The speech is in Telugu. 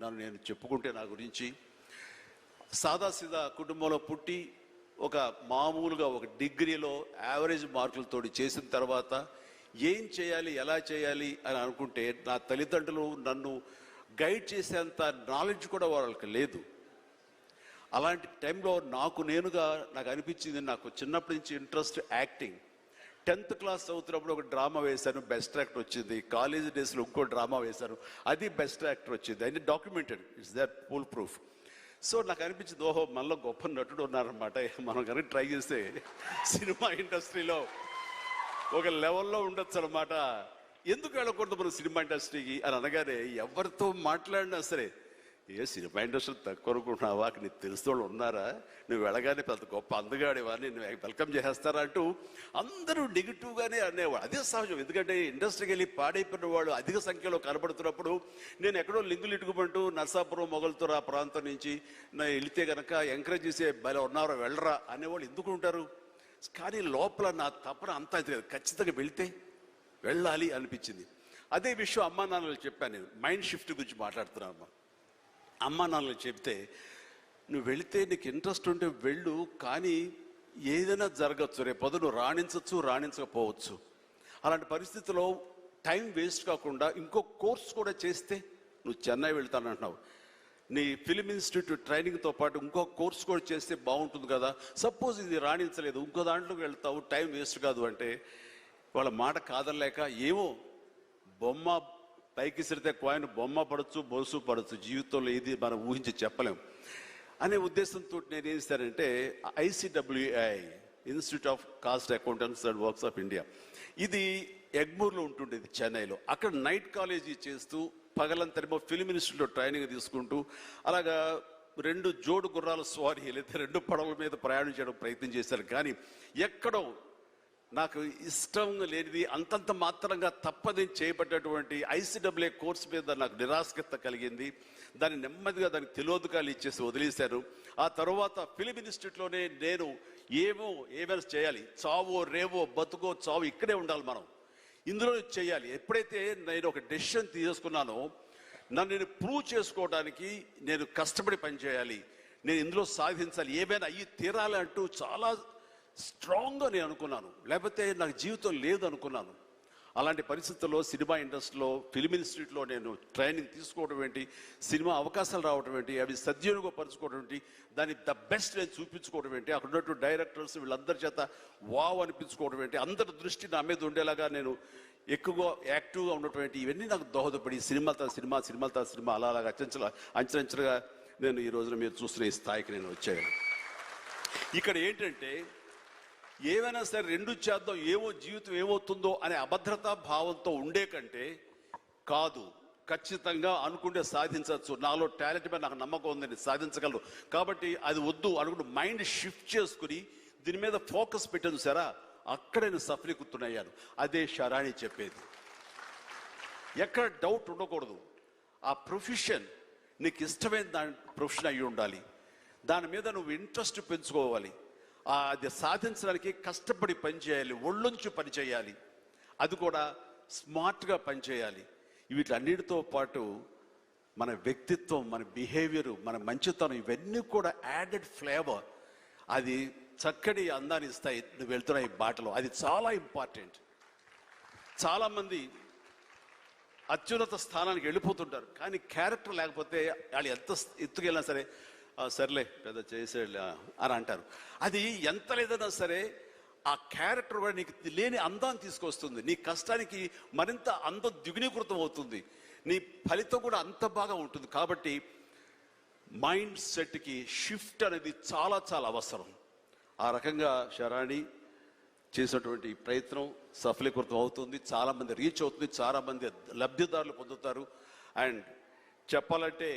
నన్ను నేను చెప్పుకుంటే నా గురించి సాదాసీదా కుటుంబంలో పుట్టి ఒక మామూలుగా ఒక డిగ్రీలో యావరేజ్ మార్కులతో చేసిన తర్వాత ఏం చేయాలి ఎలా చేయాలి అని అనుకుంటే నా తల్లిదండ్రులు నన్ను గైడ్ చేసేంత నాలెడ్జ్ కూడా వాళ్ళకి లేదు. అలాంటి టైంలో నాకు అనిపించింది, నాకు చిన్నప్పటి నుంచి ఇంట్రెస్ట్ యాక్టింగ్. 10th క్లాస్ చదువుతున్నప్పుడు ఒక డ్రామా వేశాను, బెస్ట్ యాక్టర్ వచ్చింది. కాలేజ్ డేస్లో ఇంకో డ్రామా వేశాను, అది బెస్ట్ యాక్టర్ వచ్చింది. అది documented, it's that full proof. So నాకు అనిపించింది, ఓహో మనలో గొప్ప నటుడు ఉన్నారనమాట, మనం కనుక ట్రై చేస్తే సినిమా ఇండస్ట్రీలో ఒక లెవెల్లో ఉండొచ్చు అనమాట. ఎందుకు వెళ్ళకూడదు మనం సినిమా ఇండస్ట్రీకి అని అనగానే ఎవరితో మాట్లాడినా సరే, ఏ సినిమా ఇండస్ట్రీ తక్కువ అనుకుంటున్నావా, నీకు తెలిసిన వాళ్ళు ఉన్నారా, నువ్వు వెళ్ళగానే పెద్ద గొప్ప అందగాడివా, నేను వెల్కమ్ చేస్తారా అంటూ అందరూ నెగిటివ్గానే అనేవాడు. అదే సహజం, ఎందుకంటే ఇండస్ట్రీకి వెళ్ళి పాడైపోయిన వాళ్ళు అధిక సంఖ్యలో కనబడుతున్నప్పుడు నేను ఎక్కడో లింగులు ఇటుకుమంటూ నర్సాపురం మొగల్తూరు ఆ ప్రాంతం నుంచి నేను వెళితే కనుక ఎంకరేజ్ చేసే భలే ఉన్నారో వెళ్ళరా అనేవాళ్ళు ఎందుకు ఉంటారు. కానీ లోపల నా తపన అంతా ఖచ్చితంగా వెళ్తే వెళ్ళాలి అనిపించింది. అదే విషయం అమ్మా నాన్నలు చెప్పాను. నేను మైండ్ షిఫ్ట్ గురించి మాట్లాడుతున్నాను. అమ్మా నాన్నలు చెప్తే, నువ్వు వెళితే నీకు ఇంట్రెస్ట్ ఉంటే వెళ్ళు, కానీ ఏదైనా జరగచ్చు, రేపు నువ్వు రాణించవచ్చు రాణించకపోవచ్చు. అలాంటి పరిస్థితుల్లో టైం వేస్ట్ కాకుండా ఇంకో కోర్స్ కూడా చేస్తే, నువ్వు చెన్నై వెళ్తానంటున్నావు, నీ ఫిలిం ఇన్స్టిట్యూట్ ట్రైనింగ్తో పాటు ఇంకో కోర్స్ కూడా చేస్తే బాగుంటుంది కదా. సపోజ్ ఇది రాణించలేదు, ఇంకో దాంట్లోకి వెళ్తావు, టైం వేస్ట్ కాదు అంటే వాళ్ళ మాట కాదనలేక, ఏమో బొమ్మ పైకి సిరితే కాయిన్ బొమ్మ పడవచ్చు, బొలుసు పడవచ్చు, జీవితంలో ఇది మనం ఊహించి చెప్పలేం అనే ఉద్దేశంతో నేను ఏం చేశానంటే, ICWI institute of cost accountants and works of India, ఇది ఎగ్మూర్లో ఉంటుండేది చెన్నైలో. అక్కడ నైట్ కాలేజీ చేస్తూ పగలంతరేమో ఫిలిం ఇన్స్టిట్యూట్లో ట్రైనింగ్ తీసుకుంటూ అలాగా 2 జోడు గుర్రాల స్వారీ లేదా 2 పడవల మీద ప్రయాణం చేయడం ప్రయత్నం చేశారు. కానీ ఎక్కడో నాకు ఇష్టం లేనిది, అంతంత మాత్రంగా తప్పదని చేయబడ్డటువంటి ICWI కోర్స్ మీద నాకు నిరాశకత కలిగింది. దాన్ని నెమ్మదిగా దానికి తెలియదుకాలు ఇచ్చేసి వదిలేశాను. ఆ తర్వాత ఫిలిం ఇన్స్టిట్యూట్లోనే నేను ఏమైనా చేయాలి, చావో రేవో బతుకో చావు ఇక్కడే ఉండాలి, మనం ఇందులో చేయాలి. ఎప్పుడైతే నేను ఒక డెసిషన్ తీసుకున్నానో, నన్ను నేను ప్రూవ్ చేసుకోవడానికి నేను కష్టపడి పనిచేయాలి, నేను ఇందులో సాధించాలి, ఏమైనా అయ్యి తీరాలి అంటూ చాలా స్ట్రాంగ్గా నేను అనుకున్నాను. లేకపోతే నాకు జీవితం లేదు అనుకున్నాను. అలాంటి పరిస్థితుల్లో సినిమా ఇండస్ట్రీలో ఫిలిం ఇన్స్టిట్యూట్లో నేను ట్రైనింగ్ తీసుకోవడం ఏంటి, సినిమా అవకాశాలు రావడం ఏంటి, అవి సద్వినియోగపరచుకోవడం ఏంటి, దాన్ని ద బెస్ట్ నేను చూపించుకోవడం ఏంటి, అక్కడ ఉన్నటువంటి డైరెక్టర్స్ వీళ్ళందరి చేత వావ్ అనిపించుకోవడం ఏంటి, అందరి దృష్టి నా మీద ఉండేలాగా నేను ఎక్కువగా యాక్టివ్గా ఉన్నటువంటి ఇవన్నీ నాకు దోహదపడి సినిమా అలాగా అంచెలంచెలుగా నేను ఈ రోజున మీరు చూస్తున్న ఈ స్థాయికి నేను వచ్చాను. ఇక్కడ ఏంటంటే, ఏమైనా సరే 2 చేద్దాం, జీవితం ఏమవుతుందో అనే అభద్రతా భావంతో ఉండే కంటే, కాదు ఖచ్చితంగా అనుకుంటే సాధించవచ్చు, నాలో టాలెంట్ మీద నాకు నమ్మకం ఉందని సాధించగలరు, కాబట్టి అది వద్దు అనుకుంటూ మైండ్ షిఫ్ట్ చేసుకుని దీని మీద ఫోకస్ పెట్టాను సరే, అక్కడ నేను సఫలీకృతునయ్యాను. అదే శరాణి చెప్పేది. ఎక్కడ డౌట్ ఉండకూడదు. ఆ ప్రొఫెషన్ నీకు ఇష్టమైన దాని ప్రొఫెషన్ అయ్యి ఉండాలి, దాని మీద నువ్వు ఇంట్రెస్ట్ పెంచుకోవాలి, అది సాధించడానికి కష్టపడి పనిచేయాలి, ఒళ్ళొంచి పనిచేయాలి, అది కూడా స్మార్ట్గా పనిచేయాలి. వీటన్నిటితో పాటు మన వ్యక్తిత్వం, మన బిహేవియర్, మన మంచితనం, ఇవన్నీ కూడా యాడెడ్ ఫ్లేవర్, అది చక్కటి అందాన్ని ఇస్తాయి నువ్వు వెళ్తున్న ఈ బాటలో. అది చాలా ఇంపార్టెంట్. చాలామంది అత్యున్నత స్థానానికి వెళ్ళిపోతుంటారు, కానీ క్యారెక్టర్ లేకపోతే వాళ్ళు ఎంత ఎత్తుకెళ్ళినా సరే సర్లే పెద్ద చేసేళ్ళు అని అంటారు. అది ఎంత లేదన్నా సరే ఆ క్యారెక్టర్ కూడా నీకు లేని అందాన్ని తీసుకొస్తుంది, నీ కష్టానికి మరింత అందం ద్విగుణీకృతం అవుతుంది, నీ ఫలితం కూడా అంత బాగా ఉంటుంది. కాబట్టి మైండ్ సెట్కి షిఫ్ట్ అనేది చాలా చాలా అవసరం. ఆ రకంగా శరాణి చేసినటువంటి ప్రయత్నం సఫలీకృతం అవుతుంది, చాలామంది రీచ్ అవుతుంది, చాలామంది లబ్ధిదారులు పొందుతారు. అండ్ చెప్పాలంటే